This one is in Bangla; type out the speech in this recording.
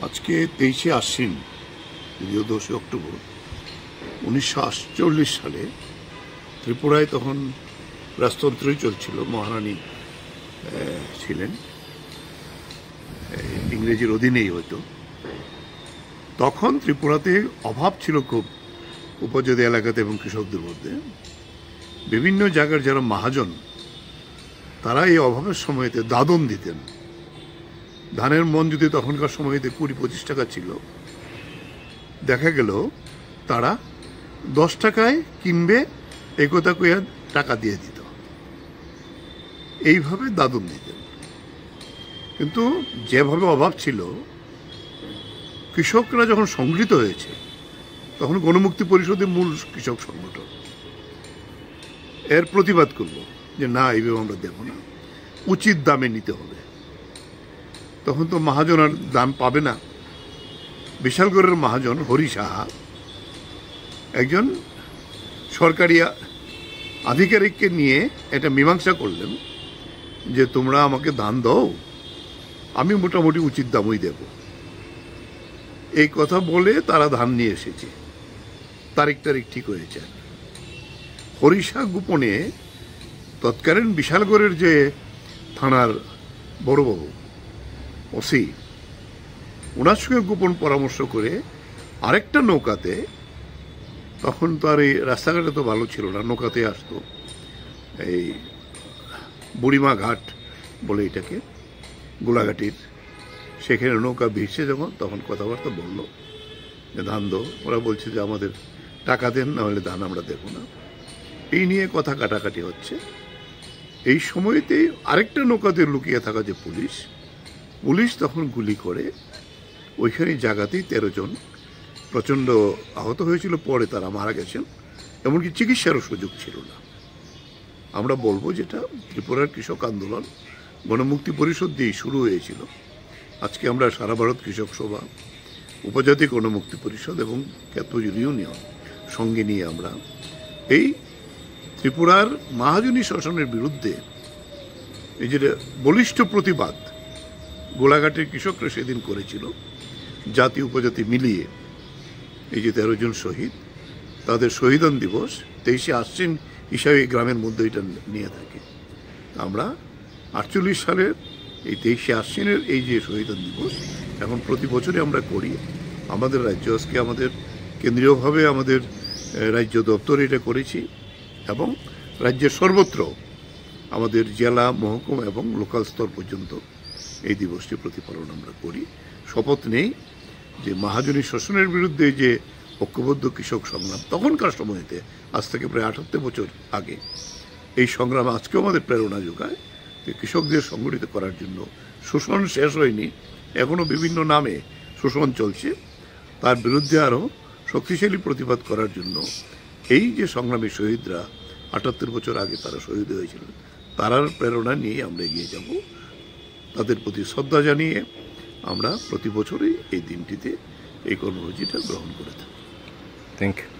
আজকে 23শে আশ্বিন, 10ই অক্টোবর 1948 সালে ত্রিপুরায় তখন রাজতন্ত্রই চলছিল, মহারানী ছিলেন, ইংরেজির অধীনেই হয়তো। তখন ত্রিপুরাতে অভাব ছিল খুব, উপজাতি এলাকাতে এবং কৃষকদের মধ্যে। বিভিন্ন জায়গার যারা মহাজন, তারা এই অভাবের সময়তে দাদন দিতেন। ধানের মন যদি তখনকার সময়তে 20-25 টাকা ছিল, দেখা গেল তারা 10 টাকায় কিনবে, এই কথা কইয়া টাকা দিয়ে দিত। এইভাবে দাদন দিতেন। কিন্তু যেভাবে অভাব ছিল, কৃষকরা যখন সংগঠিত হয়েছে, তখন গণমুক্তি পরিষদের মূল কৃষক সংগঠন এর প্রতিবাদ করল যে না, এইভাবে আমরা দেব না, উচিত দামে নিতে হবে। তখন তো মহাজন আর দাম পাবে না। বিশালগড়ের মহাজন হরি সাহা একজন সরকারি আধিকারিককে নিয়ে এটা মীমাংসা করলেন যে তোমরা আমাকে ধান দাও, আমি মোটামুটি উচিত দামই দেব। এই কথা বলে তারা ধান নিয়ে এসেছে, তারিখ ঠিক হয়েছে। হরিষা গোপনে তৎকালীন বিশালগড়ের যে থানার বড়বাবু ওসি, ওনার সঙ্গে গোপন পরামর্শ করে আরেকটা নৌকাতে, তখন তো আর এই রাস্তাঘাটে তো ভালো ছিল না, নৌকাতে আসতো, এই বুড়িমা ঘাট বলে এটাকে, গোলাঘাটির, সেখানে নৌকা ভিড়ছে যখন, তখন কথাবার্তা বললো যে ধান দো। ওরা বলছে যে আমাদের টাকা দেন, না হলে ধান আমরা দেবো না। এই নিয়ে কথা কাটাকাটি হচ্ছে। এই সময়তে আরেকটা নৌকাতে লুকিয়ে থাকা যে পুলিশ তখন গুলি করে ওইখানে জায়গাতেই 13 জন প্রচণ্ড আহত হয়েছিল, পরে তারা মারা গেছেন, এমনকি চিকিৎসারও সুযোগ ছিল না। আমরা বলবো যেটা ত্রিপুরার কৃষক আন্দোলন গণমুক্তি পরিষদ দিয়েই শুরু হয়েছিল। আজকে আমরা সারা ভারত কৃষক সভা, উপজাতি গণমুক্তি পরিষদ এবং ক্যাথলিক ইউনিয়ন সঙ্গে নিয়ে আমরা এই ত্রিপুরার মহাজনী শাসনের বিরুদ্ধে এই যে বলিষ্ঠ প্রতিবাদ গোলাঘাটের কৃষকরা সেদিন করেছিল, জাতি উপজাতি মিলিয়ে। এই যে 13 জন শহীদ, তাদের শহীদান দিবস 23শে আশ্বিন হিসাবে গ্রামের মধ্যে এটা নিয়ে থাকে। আমরা 48 সালের এই 23শে আশ্বিনের এই যে শহীদান দিবস এখন প্রতি বছরই আমরা করি। আমাদের রাজ্য আজকে আমাদের কেন্দ্রীয়ভাবে আমাদের রাজ্য দপ্তরে এটা করেছি, এবং রাজ্যের সর্বত্র আমাদের জেলা, মহকুমা এবং লোকাল স্তর পর্যন্ত এই দিবসটি প্রতিপালন আমরা করি। শপথ নেই যে মহাজনী শোষণের বিরুদ্ধে যে ঐক্যবদ্ধ কৃষক সংগ্রাম তখনকার সময়তে, আজ থেকে প্রায় 78 বছর আগে, এই সংগ্রাম আজকেও আমাদের প্রেরণা যোগায় যে কৃষকদের সংগঠিত করার জন্য। শোষণ শেষ হয়নি, এখনও বিভিন্ন নামে শোষণ চলছে, তার বিরুদ্ধে আরও শক্তিশালী প্রতিবাদ করার জন্য এই যে সংগ্রামী শহীদরা 78 বছর আগে তারা শহীদ হয়েছিলেন, তারার প্রেরণা নিয়ে আমরা এগিয়ে যাব। তাদের প্রতি শ্রদ্ধা জানিয়ে আমরা প্রতি বছরই এই দিনটিতে এই কর্মসূচিটা গ্রহণ করে থাকি। Thank you.